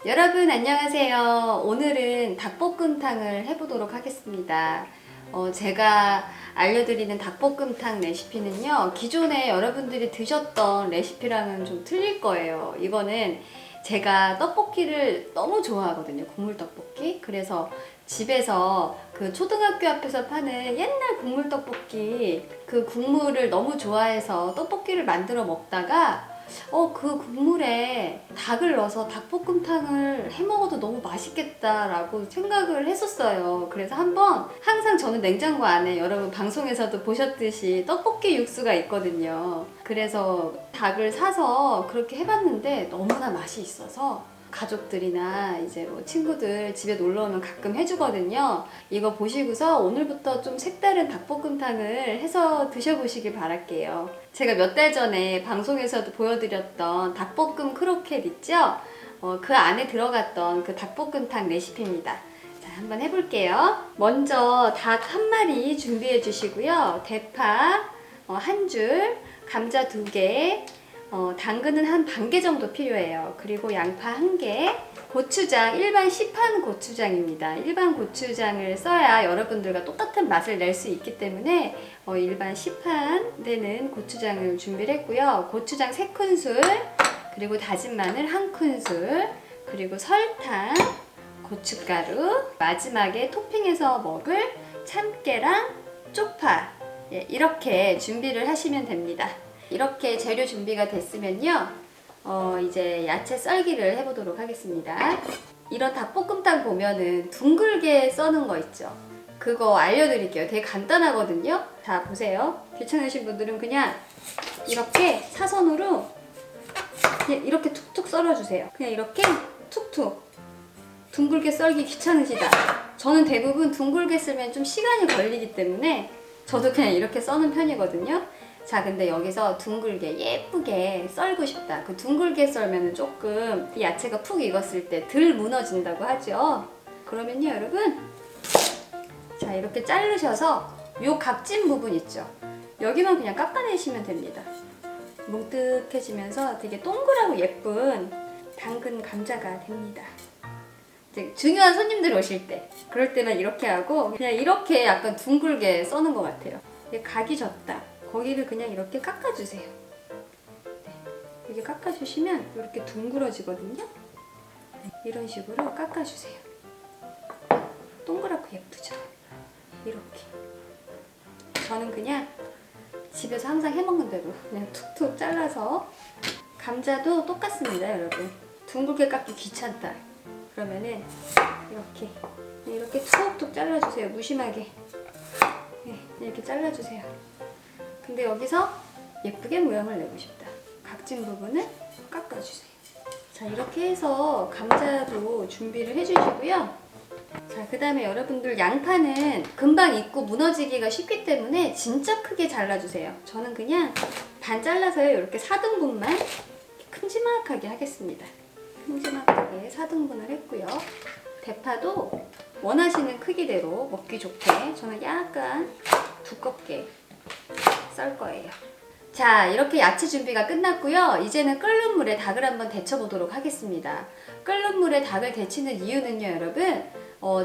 여러분 안녕하세요. 오늘은 닭볶음탕을 해보도록 하겠습니다. 제가 알려드리는 닭볶음탕 레시피는요, 기존에 여러분들이 드셨던 레시피랑은 좀 틀릴 거예요. 이거는 제가 떡볶이를 너무 좋아하거든요. 국물 떡볶이. 그래서 집에서 그 초등학교 앞에서 파는 옛날 국물 떡볶이 그 국물을 너무 좋아해서 떡볶이를 만들어 먹다가 그 국물에 닭을 넣어서 닭볶음탕을 해 먹어도 너무 맛있겠다라고 생각을 했었어요. 그래서 한번 항상 저는 냉장고 안에 여러분 방송에서도 보셨듯이 떡볶이 육수가 있거든요. 그래서 닭을 사서 그렇게 해봤는데 너무나 맛이 있어서 가족들이나 이제 뭐 친구들 집에 놀러 오면 가끔 해주거든요. 이거 보시고서 오늘부터 좀 색다른 닭볶음탕을 해서 드셔보시길 바랄게요. 제가 몇 달 전에 방송에서도 보여드렸던 닭볶음 크로켓 있죠? 그 안에 들어갔던 그 닭볶음탕 레시피입니다. 자, 한번 해볼게요. 먼저 닭 한 마리 준비해 주시고요. 대파 한 줄, 감자 2개, 당근은 한 반 개 정도 필요해요. 그리고 양파 1개, 고추장, 일반 시판 고추장입니다. 일반 고추장을 써야 여러분들과 똑같은 맛을 낼 수 있기 때문에 일반 시판 되는 고추장을 준비를 했고요. 고추장 3큰술, 그리고 다진 마늘 1큰술, 그리고 설탕, 고춧가루, 마지막에 토핑해서 먹을 참깨랑 쪽파, 이렇게 준비를 하시면 됩니다. 이렇게 재료 준비가 됐으면요, 이제 야채 썰기를 해보도록 하겠습니다. 이런 닭볶음탕 보면은 둥글게 써는 거 있죠? 그거 알려드릴게요. 되게 간단하거든요. 자, 보세요. 귀찮으신 분들은 그냥 이렇게 사선으로 그냥 이렇게 툭툭 썰어주세요. 그냥 이렇게 툭툭. 둥글게 썰기 귀찮으시다. 저는 대부분 둥글게 쓰면 좀 시간이 걸리기 때문에 저도 그냥 이렇게 써는 편이거든요. 자, 근데 여기서 둥글게 예쁘게 썰고 싶다. 그 둥글게 썰면 조금 이 야채가 푹 익었을 때 덜 무너진다고 하죠. 그러면요, 여러분. 자, 이렇게 자르셔서 요 각진 부분 있죠? 여기만 그냥 깎아내시면 됩니다. 뭉뜩해지면서 되게 동그랗고 예쁜 당근 감자가 됩니다. 이제 중요한 손님들 오실 때, 그럴 때만 이렇게 하고 그냥 이렇게 약간 둥글게 써는 것 같아요. 각이 졌다. 거기를 그냥 이렇게 깎아주세요. 네. 이렇게 깎아주시면 이렇게 둥그러지거든요. 네. 이런 식으로 깎아주세요. 동그랗고 예쁘죠? 이렇게. 저는 그냥 집에서 항상 해먹는 대로 그냥 툭툭 잘라서, 감자도 똑같습니다, 여러분. 둥글게 깎기 귀찮다. 그러면은 이렇게 툭툭 잘라주세요. 무심하게. 네, 이렇게 잘라주세요. 근데 여기서 예쁘게 모양을 내고 싶다. 각진 부분을 깎아주세요. 자, 이렇게 해서 감자도 준비를 해주시고요. 자, 그 다음에 여러분들 양파는 금방 익고 무너지기가 쉽기 때문에 진짜 크게 잘라주세요. 저는 그냥 반 잘라서요. 이렇게 4등분만 큼지막하게 하겠습니다. 큼지막하게 4등분을 했고요. 대파도 원하시는 크기대로 먹기 좋게 저는 약간 두껍게 썰 거예요. 자, 이렇게 야채 준비가 끝났고요. 이제는 끓는 물에 닭을 한번 데쳐보도록 하겠습니다. 끓는 물에 닭을 데치는 이유는요, 여러분.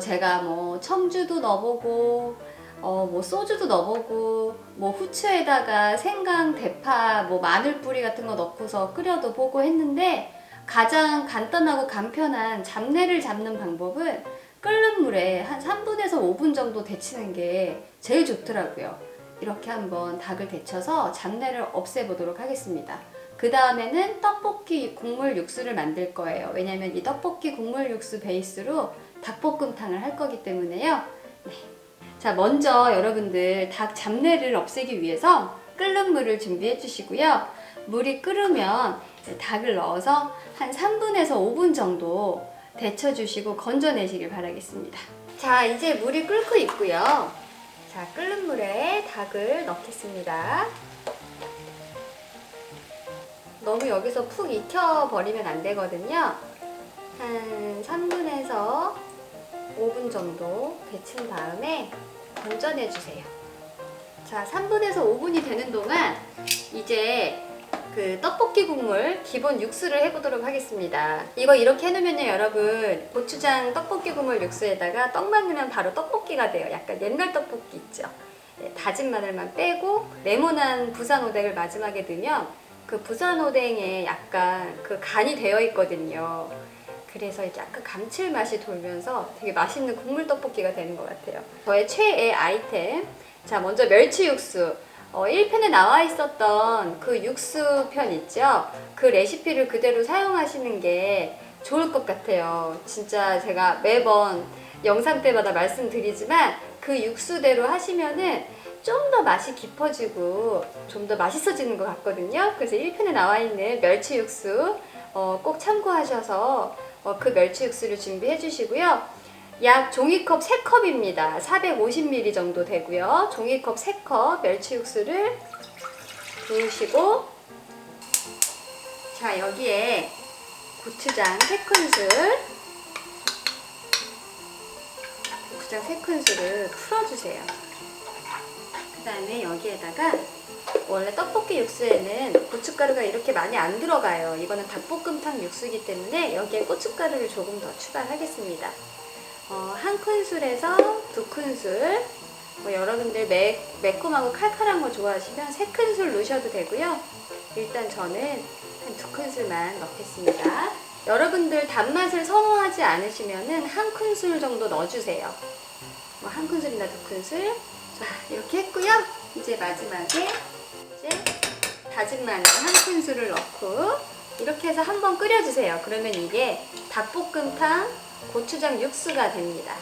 제가 뭐 청주도 넣어보고, 뭐 소주도 넣어보고, 뭐 후추에다가 생강, 대파, 뭐 마늘 뿌리 같은 거 넣고서 끓여도 보고 했는데, 가장 간단하고 간편한 잡내를 잡는 방법은 끓는 물에 한 3분에서 5분 정도 데치는 게 제일 좋더라고요. 이렇게 한번 닭을 데쳐서 잡내를 없애보도록 하겠습니다. 그 다음에는 떡볶이 국물 육수를 만들 거예요. 왜냐면 이 떡볶이 국물 육수 베이스로 닭볶음탕을 할 거기 때문에요. 네. 자, 먼저 여러분들 닭 잡내를 없애기 위해서 끓는 물을 준비해 주시고요. 물이 끓으면 닭을 넣어서 한 3분에서 5분 정도 데쳐주시고 건져내시길 바라겠습니다. 자, 이제 물이 끓고 있고요. 자, 끓는 물에 닭을 넣겠습니다. 너무 여기서 푹 익혀버리면 안 되거든요. 한 3분에서 5분 정도 데친 다음에 건져내주세요. 자, 3분에서 5분이 되는 동안 이제 그 떡볶이 국물 기본 육수를 해보도록 하겠습니다. 이거 이렇게 해놓으면요 여러분, 고추장 떡볶이 국물 육수에다가 떡만 넣으면 바로 떡볶이가 돼요. 약간 옛날 떡볶이 있죠. 네, 다진 마늘만 빼고 레몬한 부산 오뎅을 마지막에 넣으면 그 부산 오뎅에 약간 그 간이 되어 있거든요. 그래서 이렇게 약간 감칠맛이 돌면서 되게 맛있는 국물 떡볶이가 되는 것 같아요. 저의 최애 아이템. 자, 먼저 멸치 육수. 1편에 나와 있었던 그 육수 편 있죠? 그 레시피를 그대로 사용하시는 게 좋을 것 같아요. 진짜 제가 매번 영상 때마다 말씀드리지만 그 육수대로 하시면은 좀 더 맛이 깊어지고 좀 더 맛있어지는 것 같거든요. 그래서 1편에 나와 있는 멸치 육수 꼭 참고하셔서 그 멸치 육수를 준비해 주시고요. 약 종이컵 3컵입니다. 450ml 정도 되고요. 종이컵 3컵 멸치 육수를 부으시고, 자, 여기에 고추장 3큰술, 고추장 3큰술을 풀어주세요. 그 다음에 여기에다가 원래 떡볶이 육수에는 고춧가루가 이렇게 많이 안 들어가요. 이거는 닭볶음탕 육수이기 때문에 여기에 고춧가루를 조금 더 추가하겠습니다. 1큰술에서 2큰술. 여러분들 매콤하고 칼칼한 거 좋아하시면 3큰술 넣으셔도 되고요. 일단 저는 한 2큰술만 넣겠습니다. 여러분들 단맛을 선호하지 않으시면은 1큰술 정도 넣어주세요. 1큰술이나 2큰술. 자, 이렇게 했고요. 이제 마지막에 이제 다진 마늘 1큰술을 넣고 이렇게 해서 한번 끓여주세요. 그러면 이게 닭볶음탕 고추장 육수가 됩니다.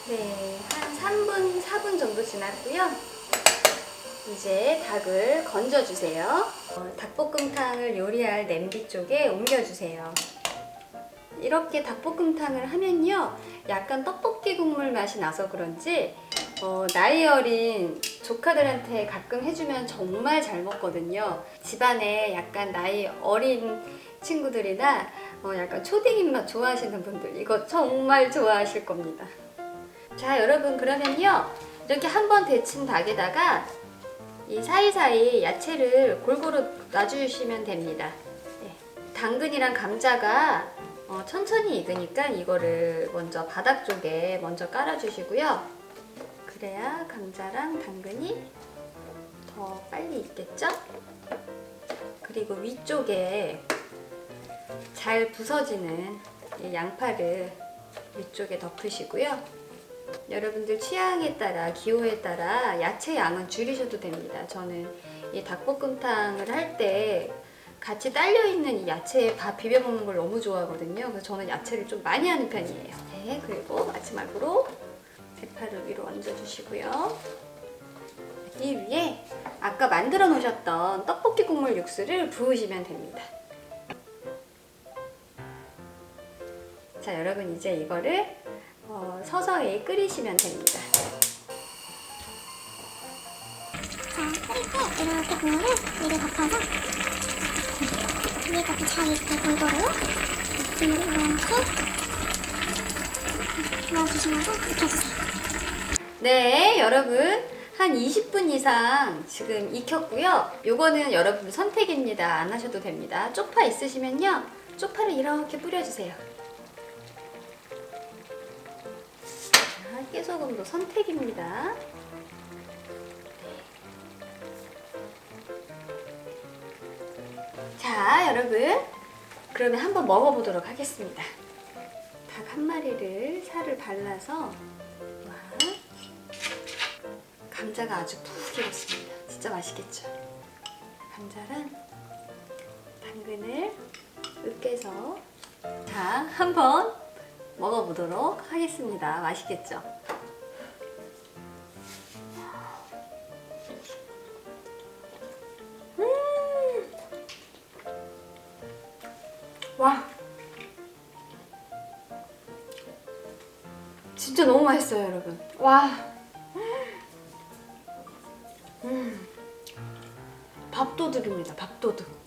네, 한 3분, 4분 정도 지났고요. 이제 닭을 건져주세요. 닭볶음탕을 요리할 냄비 쪽에 옮겨주세요. 이렇게 닭볶음탕을 하면요, 약간 떡볶이 국물 맛이 나서 그런지 나이 어린 조카들한테 가끔 해주면 정말 잘 먹거든요. 집안에 약간 나이 어린 친구들이나 약간 초딩 입맛 좋아하시는 분들 이거 정말 좋아하실 겁니다. 자, 여러분, 그러면요 이렇게 한번 데친 닭에다가 이 사이사이 야채를 골고루 놔주시면 됩니다. 네. 당근이랑 감자가 천천히 익으니까 이거를 먼저 바닥 쪽에 먼저 깔아주시고요. 그래야 감자랑 당근이 더 빨리 익겠죠? 그리고 위쪽에 잘 부서지는 이 양파를 위쪽에 덮으시고요. 여러분들 취향에 따라, 기호에 따라 야채 양은 줄이셔도 됩니다. 저는 이 닭볶음탕을 할 때 같이 딸려있는 이 야채에 밥 비벼 먹는 걸 너무 좋아하거든요. 그래서 저는 야채를 좀 많이 하는 편이에요. 네, 그리고 마지막으로 대파를 위로 얹어주시고요. 이 위에 아까 만들어 놓으셨던 떡볶이 국물 육수를 부으시면 됩니다. 자, 여러분, 이제 이거를 서서히 끓이시면 됩니다. 자, 끓일 때 이렇게 국물을 위로 덮어서 위에까지 잘 이렇게 골고루 국물을 이렇게 넣어주시면서 익혀주세요. 네, 여러분, 한 20분 이상 지금 익혔고요. 요거는 여러분 선택입니다. 안 하셔도 됩니다. 쪽파 있으시면요, 쪽파를 이렇게 뿌려주세요. 자, 깨소금도 선택입니다. 자, 여러분, 그러면 한번 먹어보도록 하겠습니다. 닭 한 마리를 살을 발라서, 와, 감자가 아주 푹 익었습니다. 진짜 맛있겠죠? 감자랑 당근을 으깨서, 자, 한번 먹어보도록 하겠습니다. 맛있겠죠? 와, 진짜 너무 맛있어요, 여러분. 와, 밥도둑입니다. 밥도둑.